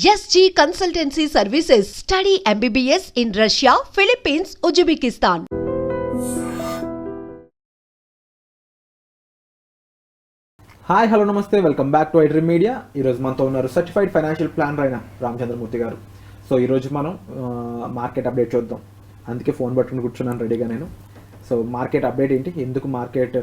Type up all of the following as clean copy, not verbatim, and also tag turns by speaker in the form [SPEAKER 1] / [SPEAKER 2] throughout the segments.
[SPEAKER 1] SG Consultancy Services. Study MBBS in Russia, Philippines, Uzbekistan.
[SPEAKER 2] Hi hello namaste, welcome back to iDream Media. ఈరోజు మనతో ఉన్నారు certified financial planner అయిన రామచంద్రమూర్తి గారు. So ఈరోజు మనం మార్కెట్ అప్డేట్ చూద్దాం. అందుకే ఫోన్ పట్టుకుని కూర్చున్నాను రెడీగా నేను. సో మార్కెట్ అప్డేట్ ఏంటి, ఎందుకు మార్కెట్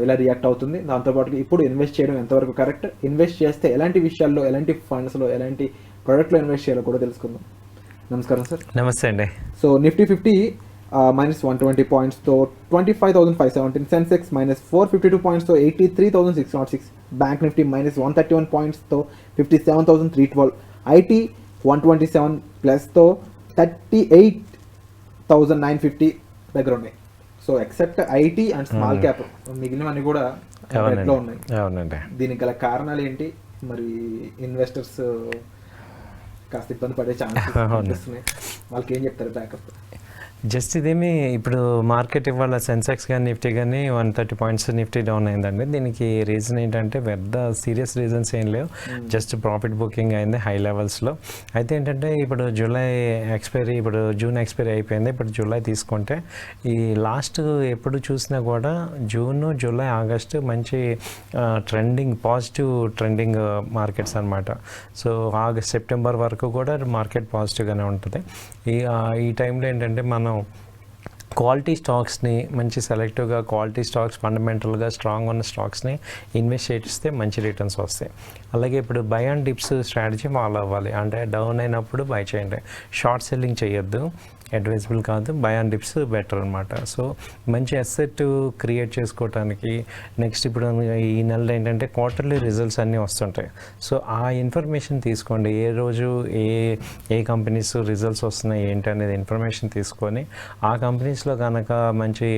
[SPEAKER 2] ఇలా రియాక్ట్ అవుతుంది, దాంతోపాటు ఇప్పుడు ఇన్వెస్ట్ చేయడం ఎంతవరకు కరెక్ట్, ఇన్వెస్ట్ చేస్తే ఎలాంటి విషయాల్లో, ఎలాంటి ఫండ్స్లో, ఎలాంటి ప్రోడక్ట్లో ఇన్వెస్ట్ చేయాలో కూడా తెలుసుకుందాం. నమస్కారం సార్.
[SPEAKER 3] నమస్తే అండి.
[SPEAKER 2] So Nifty 50 minus 120 points to 25,517, Sensex minus 452 points to 83,606, Bank Nifty minus 131 points to 57,312, IT 127 plus to 38,950 దగ్గర ఉన్నాయి. So except IT and small cap మిగిలినవన్నీ కూడా రెడ్లో ఉన్నాయి. దీనికి గల కారణాలు ఏంటి, మరి ఇన్వెస్టర్స్ కాస్త ఇబ్బంది పడే ఛాన్సెస్ అనిపిస్తున్నాయి, వాళ్ళకి ఏం చెప్తారు బ్యాకప్?
[SPEAKER 3] జస్ట్ ఇదేమి ఇప్పుడు మార్కెట్ ఇవాళ సెన్సెక్స్ కానీ నిఫ్టీ కానీ 130 పాయింట్స్ నిఫ్టీ డౌన్ అయిందండి. దీనికి రీజన్ ఏంటంటే పెద్ద సీరియస్ రీజన్స్ ఏం లేవు, జస్ట్ ప్రాఫిట్ బుకింగ్ అయింది హై లెవెల్స్లో. అయితే ఏంటంటే ఇప్పుడు జూలై ఎక్స్పైరీ, ఇప్పుడు జూన్ ఎక్స్పైరీ అయిపోయింది, ఇప్పుడు జూలై తీసుకుంటే ఈ లాస్ట్ ఎప్పుడు చూసినా కూడా జూన్, జూలై, ఆగస్టు మంచి ట్రెండింగ్, పాజిటివ్ ట్రెండింగ్ మార్కెట్స్ అనమాట. సో ఆగస్ట్, సెప్టెంబర్ వరకు కూడా మార్కెట్ పాజిటివ్గానే ఉంటుంది. ఈ టైంలో ఏంటంటే మనం క్వాలిటీ స్టాక్స్ని మంచి సెలెక్టివ్గా, క్వాలిటీ స్టాక్స్ ఫండమెంటల్గా స్ట్రాంగ్ ఉన్న స్టాక్స్ని ఇన్వెస్ట్ చేస్తే మంచి రిటర్న్స్ వస్తాయి. అలాగే ఇప్పుడు by and dips strategy follow అవ్వాలి. అంటే డౌన్ అయినప్పుడు బై చేయండి, షార్ట్ సెల్లింగ్ చేయొద్దు, అడ్వైజబుల్ కాదు. బై అండ్ డిప్స్ బెటర్ అనమాట. సో మంచి అసెట్ క్రియేట్ చేసుకోవటానికి నెక్స్ట్ ఇప్పుడు ఈ నెలలో ఏంటంటే క్వార్టర్లీ రిజల్ట్స్ అన్నీ వస్తుంటాయి. సో ఆ ఇన్ఫర్మేషన్ తీసుకోండి, ఏ రోజు ఏ కంపెనీస్ రిజల్ట్స్ వస్తున్నాయి ఏంటి అనేది ఇన్ఫర్మేషన్ తీసుకొని ఆ కంపెనీస్లో కనుక మంచి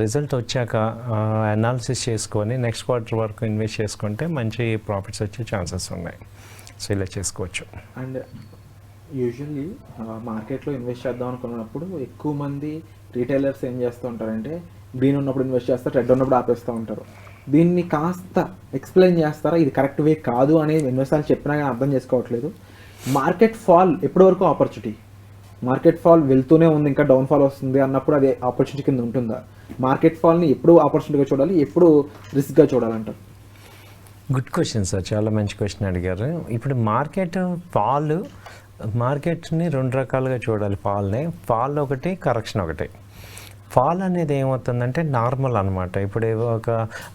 [SPEAKER 3] రిజల్ట్ వచ్చాక అనాలిసిస్ చేసుకొని నెక్స్ట్ క్వార్టర్ వరకు ఇన్వెస్ట్ చేసుకుంటే మంచి ప్రాఫిట్స్ వచ్చే ఛాన్సెస్ ఉన్నాయి. సో ఇలా చేసుకోవచ్చు.
[SPEAKER 2] అండ్ యూజువల్లీ మార్కెట్లో ఇన్వెస్ట్ చేద్దాం అనుకున్నప్పుడు ఎక్కువ మంది రీటైలర్స్ ఏం చేస్తూ ఉంటారంటే గ్రీన్ ఉన్నప్పుడు ఇన్వెస్ట్ చేస్తారు, రెడ్ ఉన్నప్పుడు ఆపేస్తూ ఉంటారు. దీన్ని కాస్త ఎక్స్ప్లెయిన్ చేస్తారా? ఇది కరెక్ట్ వే కాదు అనేది ఇన్వెస్టర్లు చెప్పినా కానీ అర్థం చేసుకోవట్లేదు. మార్కెట్ ఫాల్ ఎప్పటి వరకు ఆపర్చునిటీ? మార్కెట్ ఫాల్ వెళ్తూనే ఉంది, ఇంకా డౌన్ ఫాల్ వస్తుంది అన్నప్పుడు అది ఆపర్చునిటీ కింద ఉంటుందా? మార్కెట్ ఫాల్ని ఎప్పుడు ఆపర్చునిటీగా చూడాలి, ఎప్పుడు రిస్క్గా చూడాలంటారు?
[SPEAKER 3] గుడ్ క్వశ్చన్ సార్, చాలా మంచి క్వశ్చన్ అడిగారు. ఇప్పుడు మార్కెట్ని రెండు రకాలుగా చూడాలి. ఫాల్ ఒకటి, కరెక్షన్ ఒకటి. ఫాల్ అనేది ఏమవుతుందంటే నార్మల్ అనమాట. ఇప్పుడు ఒక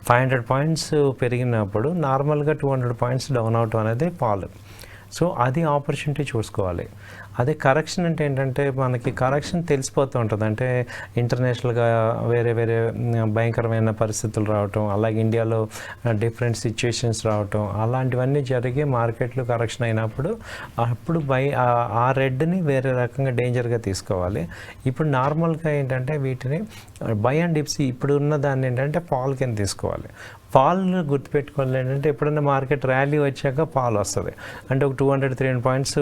[SPEAKER 3] 500 పాయింట్స్ పెరిగినప్పుడు నార్మల్గా 200 పాయింట్స్ డౌన్ అవటం అనేది ఫాల్. సో అది ఆపర్చునిటీ చూసుకోవాలి. అదే కరెక్షన్ అంటే ఏంటంటే మనకి కరెక్షన్ తెలిసిపోతూ ఉంటుంది. అంటే ఇంటర్నేషనల్గా వేరే వేరే భయంకరమైన పరిస్థితులు రావటం, అలాగే ఇండియాలో డిఫరెంట్ సిచ్యుయేషన్స్ రావటం, అలాంటివన్నీ జరిగి మార్కెట్లు కరెక్షన్ అయినప్పుడు అప్పుడు ఆ రెడ్ని వేరే రకంగా డేంజర్గా తీసుకోవాలి. ఇప్పుడు నార్మల్గా ఏంటంటే వీటిని బై అండ్ డిప్స్ ఇప్పుడు ఉన్న దాన్ని ఏంటంటే ఫాల్ కింద తీసుకోవాలి. ఫాల్ గుర్తుపెట్టుకోవాలి ఏంటంటే ఎప్పుడన్నా మార్కెట్ ర్యాలీ వచ్చాక ఫాల్ వస్తుంది. అంటే ఒక 200-300 పాయింట్స్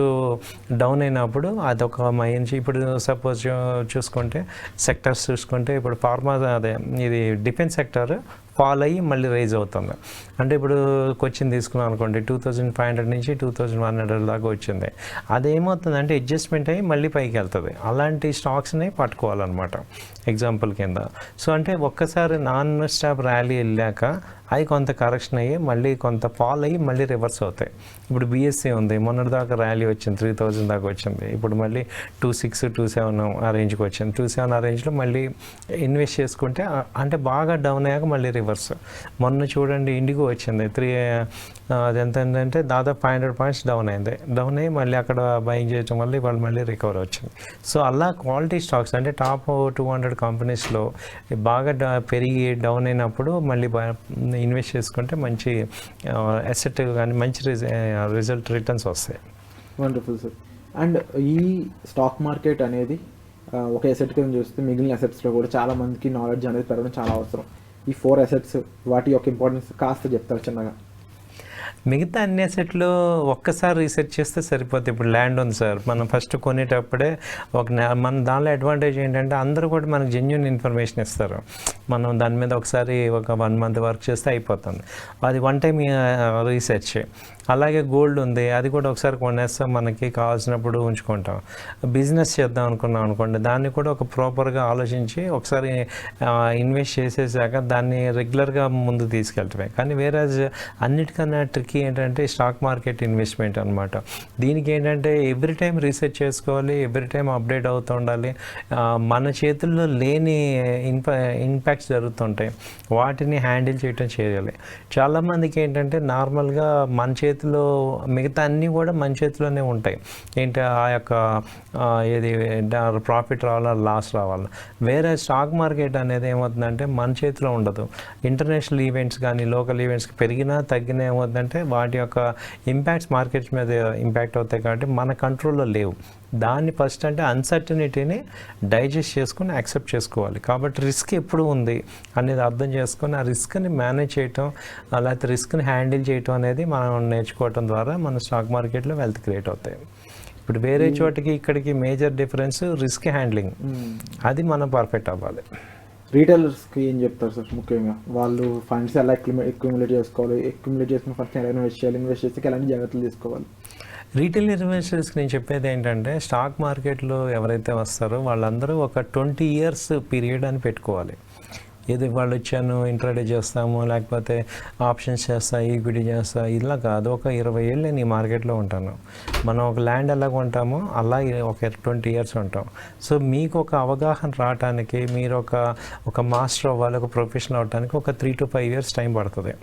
[SPEAKER 3] డౌన్ అయినప్పుడు అదొక మంచి, ఇప్పుడు సపోజ్ చూసుకుంటే సెక్టర్స్ చూసుకుంటే ఇప్పుడు ఫార్మా, అదే ఇది డిఫెన్స్ సెక్టర్ ఫాల్ అయ్యి మళ్ళీ రైజ్ అవుతుంది. అంటే ఇప్పుడు కొచ్చిన్ తీసుకున్నాం అనుకోండి, 2500 నుంచి 2100 దాకా వచ్చింది. అదేమవుతుందంటే అడ్జస్ట్మెంట్ అయ్యి మళ్ళీ పైకి వెళ్తుంది. అలాంటి స్టాక్స్ని పట్టుకోవాలన్నమాట ఎగ్జాంపుల్ కింద. సో అంటే ఒక్కసారి నాన్ స్టాప్ ర్యాలీ వెళ్ళాక అవి కొంత కరెక్షన్ అయ్యి మళ్ళీ కొంత ఫాల్ అయ్యి మళ్ళీ రివర్స్ అవుతాయి. ఇప్పుడు బిఎస్సీ ఉంది, మొన్నటి దాకా ర్యాలీ వచ్చింది, 3000 దాకా వచ్చింది. ఇప్పుడు మళ్ళీ 26-27 ఆ రేంజ్కి వచ్చింది. 27 ఆ రేంజ్లో మళ్ళీ ఇన్వెస్ట్ చేసుకుంటే అంటే బాగా డౌన్ అయ్యాక మళ్ళీ రివర్స్. మొన్న చూడండి ఇండిగో వచ్చింది, అది ఎంత ఏంటంటే దాదాపు 500 పాయింట్స్ డౌన్ అయ్యి మళ్ళీ అక్కడ బయింగ్ చేయడం వల్ల వాళ్ళు మళ్ళీ రికవర్ వచ్చింది. సో అలా క్వాలిటీ స్టాక్స్ అంటే టాప్ 200 కంపెనీస్లో బాగా పెరిగి డౌన్ అయినప్పుడు మళ్ళీ ఇన్వెస్ట్ చేసుకుంటే మంచి అసెట్ కానీ మంచి రిజల్ట్ రిటర్న్స్ వస్తాయి.
[SPEAKER 2] Wonderful sir. అండ్ ఈ స్టాక్ మార్కెట్ అనేది ఒక అసెట్ కింద చూస్తే మిగిలిన అసెట్స్లో కూడా చాలా మందికి నాలెడ్జ్ అనేది పెరగడం చాలా అవసరం. ఈ 4 అసెట్స్ వాటి యొక్క ఇంపార్టెన్స్ కాస్త చెప్తారు చిన్నగా?
[SPEAKER 3] మిగతా అన్ని అసెట్లు ఒక్కసారి రీసెర్చ్ చేస్తే సరిపోతుంది. ఇప్పుడు ల్యాండ్ ఉంది సార్, మనం ఫస్ట్ కొనేటప్పుడే మన దానిలో అడ్వాంటేజ్ ఏంటంటే అందరూ కూడా మనకు జెన్యూన్ ఇన్ఫర్మేషన్ ఇస్తారు. మనం దాని మీద ఒకసారి ఒక 1 మంత్ వర్క్ చేస్తే అయిపోతుంది. అది వన్ టైం రీసెర్చ్. అలాగే గోల్డ్ ఉంది, అది కూడా ఒకసారి కొనేస్తాం, మనకి కావాల్సినప్పుడు ఉంచుకుంటాం. బిజినెస్ చేద్దాం అనుకున్నాం అనుకోండి, దాన్ని కూడా ఒక ప్రాపర్గా ఆలోచించి ఒకసారి ఇన్వెస్ట్ చేసేసాక దాన్ని రెగ్యులర్గా ముందు తీసుకెళ్ళటమే. కానీ వేరే అన్నిటికన్నా ట్రిక్కీ ఏంటంటే స్టాక్ మార్కెట్ ఇన్వెస్ట్మెంట్ అనమాట. దీనికి ఏంటంటే ఎవ్రీ టైం రీసెర్చ్ చేసుకోవాలి, ఎవ్రీ టైం అప్డేట్ అవుతూ ఉండాలి. మన చేతుల్లో లేని ఇంపాక్ట్స్ జరుగుతుంటాయి, వాటిని హ్యాండిల్ చేయటం చేయాలి. చాలామందికి ఏంటంటే నార్మల్గా మన చేతిలో మిగతా అన్నీ కూడా మన చేతిలోనే ఉంటాయి. ఏంటి ఆ యొక్క ఏది ప్రాఫిట్ రావాలా లాస్ రావాలా. వేరే స్టాక్ మార్కెట్ అనేది ఏమవుతుందంటే మన చేతిలో ఉండదు. ఇంటర్నేషనల్ ఈవెంట్స్ కానీ లోకల్ ఈవెంట్స్ పెరిగినా తగ్గినా ఏమవుతుందంటే వాటి యొక్క ఇంపాక్ట్స్ మార్కెట్స్ మీద ఇంపాక్ట్ అవుతాయి, కాబట్టి మన కంట్రోల్లో లేవు. దాన్ని ఫస్ట్ అంటే అన్సర్టనిటీని డైజెస్ట్ చేసుకుని యాక్సెప్ట్ చేసుకోవాలి. కాబట్టి రిస్క్ ఎప్పుడు ఉంది అనేది అర్థం చేసుకొని ఆ రిస్క్ని మేనేజ్ చేయటం, లేకపోతే రిస్క్ని హ్యాండిల్ చేయటం అనేది మనం నేర్చుకోవటం ద్వారా మన స్టాక్ మార్కెట్లో వెల్త్ క్రియేట్ అవుతాయి. ఇప్పుడు వేరే చోటికి ఇక్కడికి మేజర్ డిఫరెన్స్ రిస్క్ హ్యాండ్లింగ్, అది మనం పర్ఫెక్ట్ అవ్వాలి.
[SPEAKER 2] రీటైలర్స్కి ఏం చెప్తారు సార్? ముఖ్యంగా వాళ్ళు ఫండ్స్ ఎలా అక్యుములేట్ చేసుకోవాలి, అక్యుములేట్ చేసుకున్న ఫస్ట్ ఎలా ఇన్వెస్ట్ చేయాలి, ఇన్వెస్ట్ చేస్తే ఎలాంటి జాగ్రత్తలు తీసుకోవాలి?
[SPEAKER 3] రీటైల్ ఇన్వెస్టర్స్కి నేను చెప్పేది ఏంటంటే స్టాక్ మార్కెట్లో ఎవరైతే వస్తారో వాళ్ళందరూ ఒక 20 years పీరియడ్ అని పెట్టుకోవాలి. ఏది వాళ్ళు వచ్చాను ఇంట్రాడే చేస్తాము, లేకపోతే ఆప్షన్స్ చేస్తా, ఈక్విటీ చేస్తా, ఇలా కాదు. ఒక 20 ఏళ్ళు నేను ఈ మార్కెట్లో ఉంటాను. మనం ఒక ల్యాండ్ ఎలా కొంటామో అలా ఒక 20 years ఉంటాం. సో మీకు ఒక అవగాహన రావడానికి, మీరు ఒక మాస్టర్ అవ్వాలి, ఒక ప్రొఫెషనల్ అవ్వడానికి ఒక 3 to 5 years టైం పడుతుంది.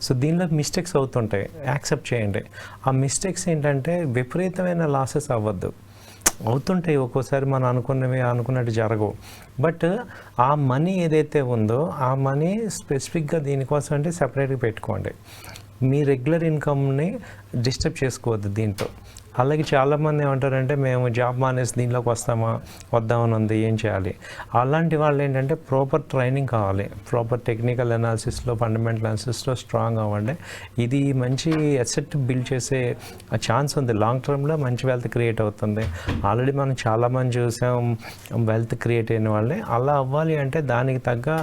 [SPEAKER 3] సో దీనిలో మిస్టేక్స్ అవుతుంటాయి, యాక్సెప్ట్ చేయండి. ఆ మిస్టేక్స్ ఏంటంటే విపరీతమైన లాసెస్ అవ్వద్దు, అవుతుంటాయి ఒక్కోసారి, మనం అనుకున్నట్టు జరగవు. బట్ ఆ మనీ ఏదైతే ఉందో ఆ మనీ స్పెసిఫిక్గా దీనికోసం అంటే సపరేట్గా పెట్టుకోండి. మీ రెగ్యులర్ ఇన్కమ్ని డిస్టర్బ్ చేసుకోవద్దు దీంతో. అలాగే చాలామంది ఏమంటారంటే మేము జాబ్ మానేసి దీనిలోకి వద్దామని ఉంది, ఏం చేయాలి? అలాంటి వాళ్ళు ఏంటంటే ప్రాపర్ ట్రైనింగ్ కావాలి, ప్రాపర్ టెక్నికల్ అనాలిసిస్లో, ఫండమెంటల్ అనాలిసిస్లో స్ట్రాంగ్ అవ్వండి. ఇది మంచి అసెట్ బిల్డ్ చేసే ఛాన్స్ ఉంది, లాంగ్ టర్మ్లో మంచి వెల్త్ క్రియేట్ అవుతుంది. ఆల్రెడీ మనం చాలామంది చూసాం వెల్త్ క్రియేట్ అయిన వాళ్ళని. అలా అవ్వాలి అంటే దానికి తగ్గ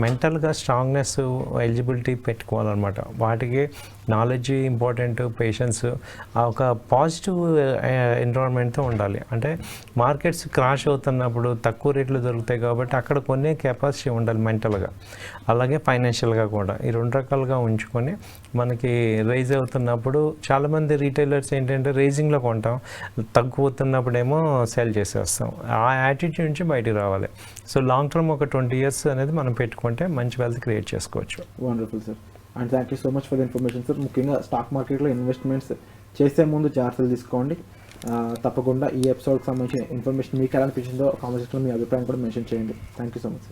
[SPEAKER 3] మెంటల్గా స్ట్రాంగ్నెస్, ఎలిజిబిలిటీ పెట్టుకోవాలన్నమాట. వాటికి నాలెడ్జ్ ఇంపార్టెంట్, పేషెన్స్, ఒక పాజిటివ్ ఎన్విరాన్మెంట్తో ఉండాలి. అంటే మార్కెట్స్ క్రాష్ అవుతున్నప్పుడు తక్కువ రేట్లు దొరుకుతాయి కాబట్టి అక్కడ కొనే కెపాసిటీ ఉండాలి మెంటల్గా, అలాగే ఫైనాన్షియల్గా కూడా. ఈ 2 రకాలుగా ఉంచుకొని మనకి రైజ్ అవుతున్నప్పుడు చాలామంది రీటైలర్స్ ఏంటంటే రైజింగ్లో కొంటాం, తగ్గిపోతున్నప్పుడేమో సెల్ చేసేస్తాం. ఆ యాటిట్యూడ్ నుంచి బయటికి రావాలి. సో లాంగ్ టర్మ్ ఒక 20 years అనేది మనం పెట్టుకుంటే మంచి వెల్త్ క్రియేట్ చేసుకోవచ్చు.
[SPEAKER 2] Wonderful sir, and thank you so much for the information sir. ముఖ్యంగా స్టాక్ మార్కెట్లో ఇన్వెస్ట్మెంట్స్ చేసే ముందు జాగ్రత్తలు తీసుకోండి. తప్పకుండా ఈ ఎపిసోడ్కి సంబంధించిన ఇన్ఫర్మేషన్ మీకు ఎలా అనిపించిందో కామెంట్ సెక్షన్లో మీ అభిప్రాయం కూడా మెన్షన్ చేయండి. Thank you so much.